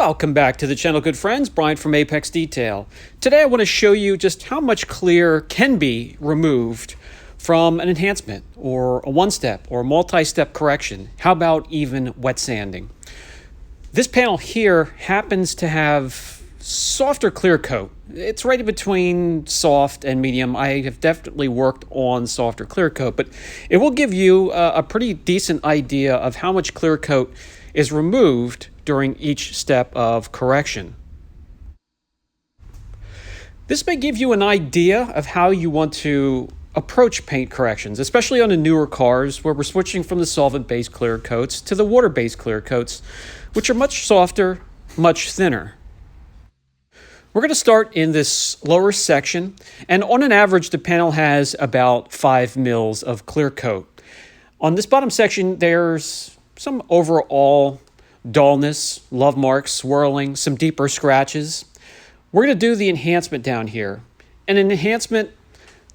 Welcome back to the channel, good friends. Brian from Apex Detail. Today I want to show you just how much clear can be removed from an enhancement or a one-step or multi-step correction. How about even wet sanding? This panel here happens to have softer clear coat. It's right in between soft and medium. I have definitely worked on softer clear coat, but it will give you a pretty decent idea of how much clear coat is removed during each step of correction. This may give you an idea of how you want to approach paint corrections, especially on the newer cars where we're switching from the solvent-based clear coats to the water-based clear coats, which are much softer, much thinner. We're going to start in this lower section, and on an average, the panel has about 5 mils of clear coat. On this bottom section, there's some overall dullness, love marks, swirling, some deeper scratches. We're going to do the enhancement down here. And an enhancement,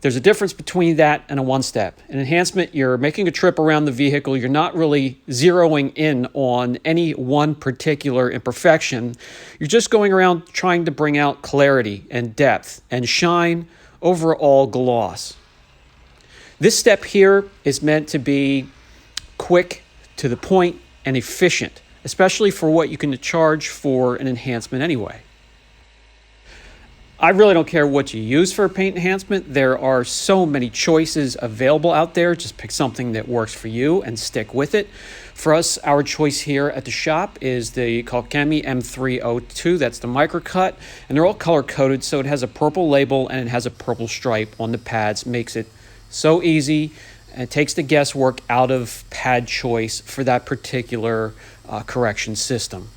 there's a difference between that and a one-step. An enhancement, you're making a trip around the vehicle. You're not really zeroing in on any one particular imperfection. You're just going around trying to bring out clarity and depth and shine, overall gloss. This step here is meant to be quick, to the point, and efficient, especially for what you can charge for an enhancement anyway. I really don't care what you use for a paint enhancement. There are so many choices available out there. Just pick something that works for you and stick with it. For us, our choice here at the shop is the Colchemy M302. That's the microcut, and they're all color-coded, so it has a purple label and it has a purple stripe on the pads. Makes it so easy. And it takes the guesswork out of pad choice for that particular correction system.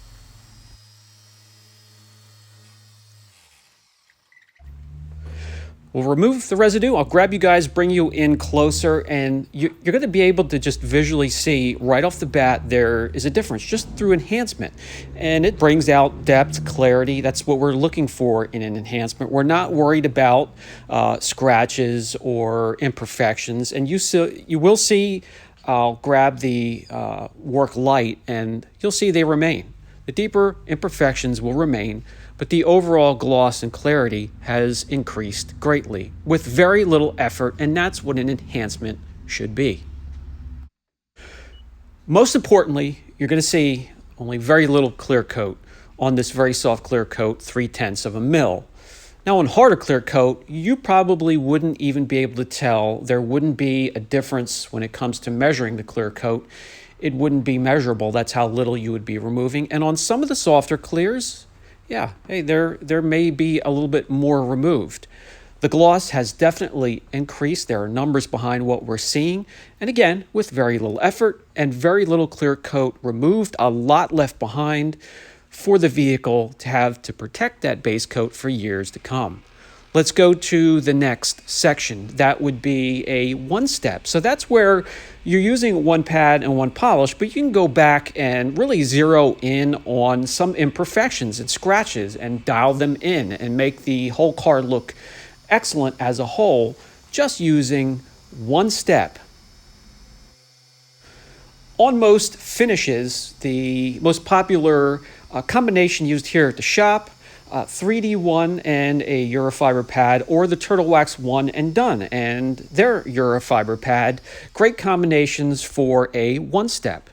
We'll remove the residue. I'll grab you guys, bring you in closer, and you're going to be able to just visually see right off the bat there is a difference just through enhancement. And it brings out depth, clarity. That's what we're looking for in an enhancement. We're not worried about scratches or imperfections. And you will see, I'll grab the work light, and you'll see they remain. The deeper imperfections will remain, but the overall gloss and clarity has increased greatly with very little effort, and that's what an enhancement should be. Most importantly, you're going to see only very little clear coat on this very soft clear coat, 0.3 of a mil. Now on harder clear coat, you probably wouldn't even be able to tell. There wouldn't be a difference when it comes to measuring the clear coat. It wouldn't be measurable. That's how little you would be removing. And on some of the softer clears, yeah, hey, there may be a little bit more removed. The gloss has definitely increased. There are numbers behind what we're seeing. And again, with very little effort and very little clear coat removed, a lot left behind for the vehicle to have to protect that base coat for years to come. Let's go to the next section. That would be a one-step. So that's where you're using one pad and one polish, but you can go back and really zero in on some imperfections and scratches and dial them in and make the whole car look excellent as a whole, just using one step. On most finishes, the most popular combination used here at the shop, 3D 1 and a Eurofiber pad, or the Turtle Wax 1 and done, and their Eurofiber pad. Great combinations for a one-step.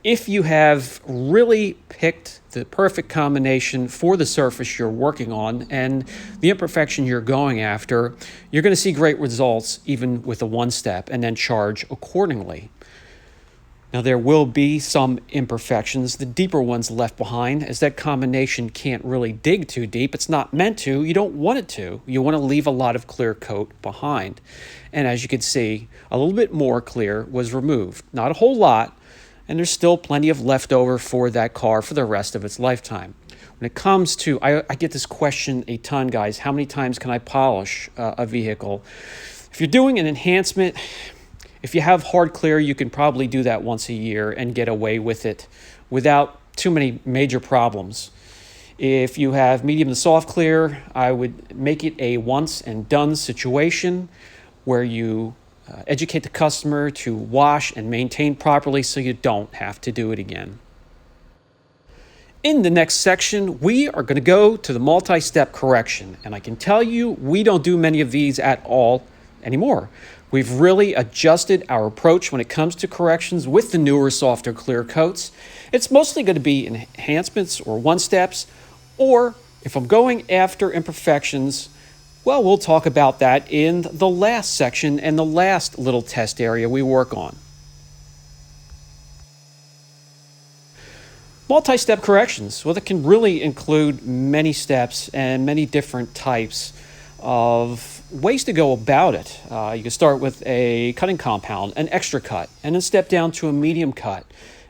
If you have really picked the perfect combination for the surface you're working on and the imperfection you're going after, you're going to see great results even with a one-step, and then charge accordingly. Now there will be some imperfections, the deeper ones left behind, as that combination can't really dig too deep. It's not meant to. You don't want it to. You want to leave a lot of clear coat behind. And as you can see, a little bit more clear was removed. Not a whole lot, and there's still plenty of leftover for that car for the rest of its lifetime. When it comes to, I get this question a ton, guys, how many times can I polish a vehicle? If you're doing an enhancement, if you have hard clear, you can probably do that once a year and get away with it without too many major problems. If you have medium to soft clear, I would make it a once and done situation where you educate the customer to wash and maintain properly so you don't have to do it again. In the next section, we are going to go to the multi-step correction, and I can tell you we don't do many of these at all anymore. We've really adjusted our approach when it comes to corrections with the newer, softer clear coats. It's mostly going to be enhancements or one-steps, or if I'm going after imperfections, well, we'll talk about that in the last section and the last little test area we work on. Multi-step corrections, well, that can really include many steps and many different types of ways to go about it. You can start with a cutting compound, an extra cut, and then step down to a medium cut,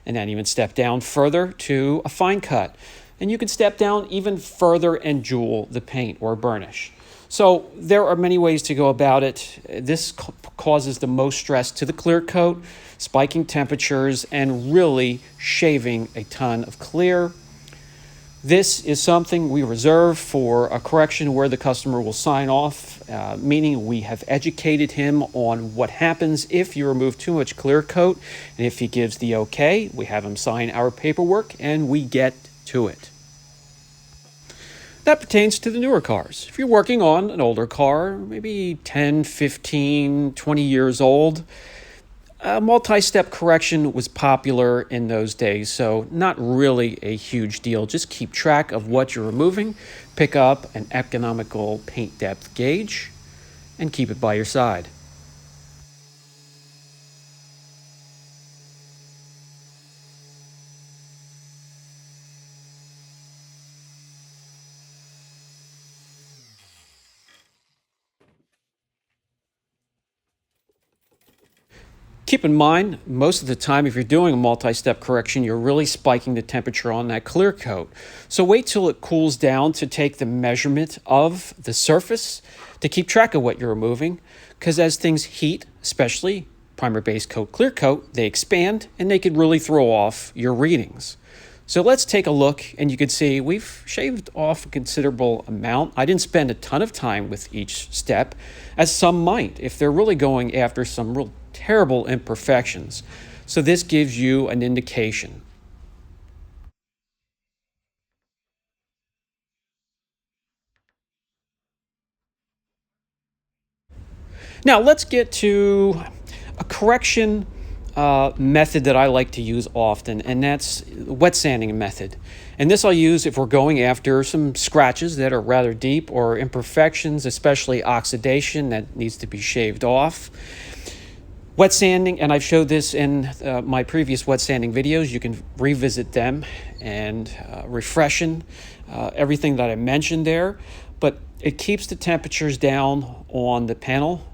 and then even step down further to a fine cut. And you can step down even further and jewel the paint or burnish. So there are many ways to go about it. This causes the most stress to the clear coat, spiking temperatures, and really shaving a ton of clear. This is something we reserve for a correction where the customer will sign off, meaning we have educated him on what happens if you remove too much clear coat. And if he gives the okay, we have him sign our paperwork and we get to it. That pertains to the newer cars. If you're working on an older car, maybe 10, 15, 20 years old, a multi-step correction was popular in those days, so not really a huge deal. Just keep track of what you're removing, pick up an economical paint depth gauge, and keep it by your side. Keep in mind, most of the time, if you're doing a multi-step correction, you're really spiking the temperature on that clear coat. So wait till it cools down to take the measurement of the surface to keep track of what you're removing, because as things heat, especially primer base coat, clear coat, they expand and they could really throw off your readings. So let's take a look, and you can see we've shaved off a considerable amount. I didn't spend a ton of time with each step, as some might if they're really going after some real terrible imperfections. So this gives you an indication. Now let's get to a correction method that I like to use often, and that's the wet sanding method. And this I'll use if we're going after some scratches that are rather deep or imperfections, especially oxidation that needs to be shaved off. Wet sanding, and I've showed this in my previous wet sanding videos. You can revisit them and refreshen everything that I mentioned there. But it keeps the temperatures down on the panel,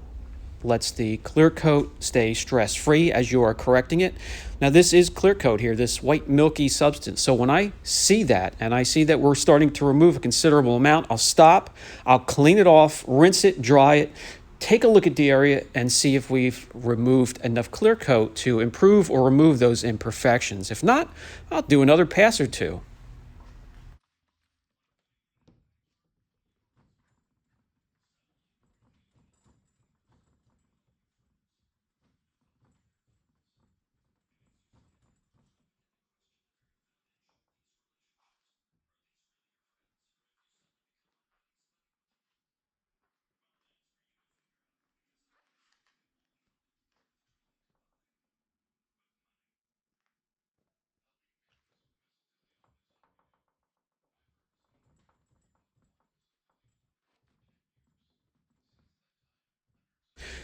lets the clear coat stay stress-free as you are correcting it. Now this is clear coat here, this white milky substance. So when I see that, and I see that we're starting to remove a considerable amount, I'll stop, I'll clean it off, rinse it, dry it, take a look at the area and see if we've removed enough clear coat to improve or remove those imperfections. If not, I'll do another pass or two.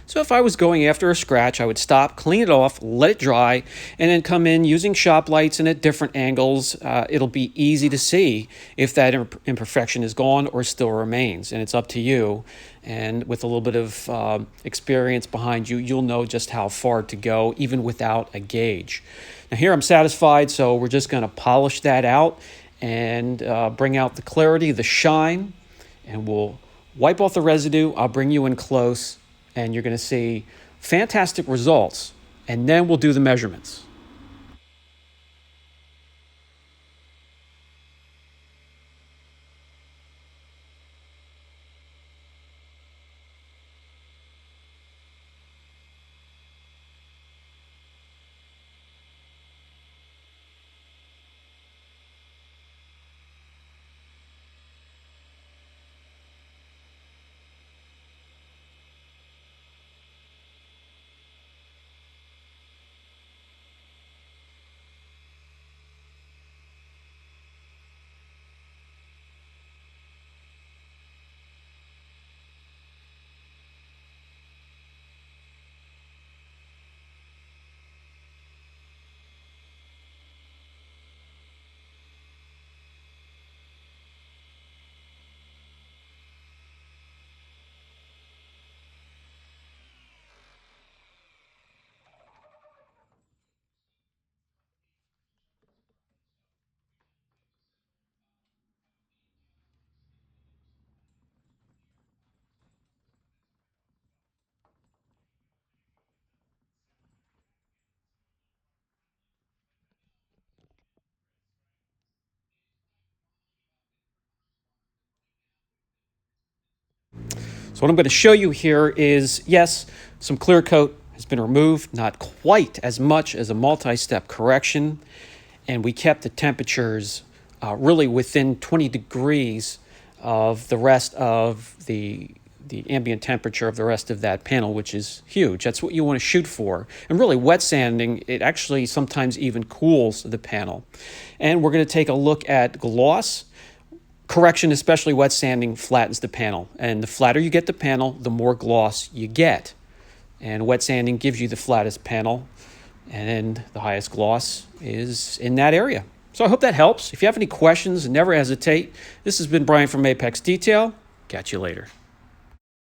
So if I was going after a scratch, I would stop, clean it off, let it dry, and then come in using shop lights and at different angles. It'll be easy to see if that imperfection is gone or still remains, and it's up to you. And with a little bit of experience behind you, you'll know just how far to go, even without a gauge. Now here I'm satisfied, so we're just going to polish that out and bring out the clarity, the shine, and we'll wipe off the residue. I'll bring you in close, and you're going to see fantastic results, and then we'll do the measurements. So what I'm going to show you here is, yes, some clear coat has been removed, not quite as much as a multi-step correction, and we kept the temperatures really within 20 degrees of the rest of the ambient temperature of the rest of that panel, which is huge. That's what you want to shoot for. And really, wet sanding, it actually sometimes even cools the panel. And we're going to take a look at gloss. Correction, especially wet sanding, flattens the panel. And the flatter you get the panel, the more gloss you get. And wet sanding gives you the flattest panel, and the highest gloss is in that area. So I hope that helps. If you have any questions, never hesitate. This has been Brian from Apex Detail. Catch you later.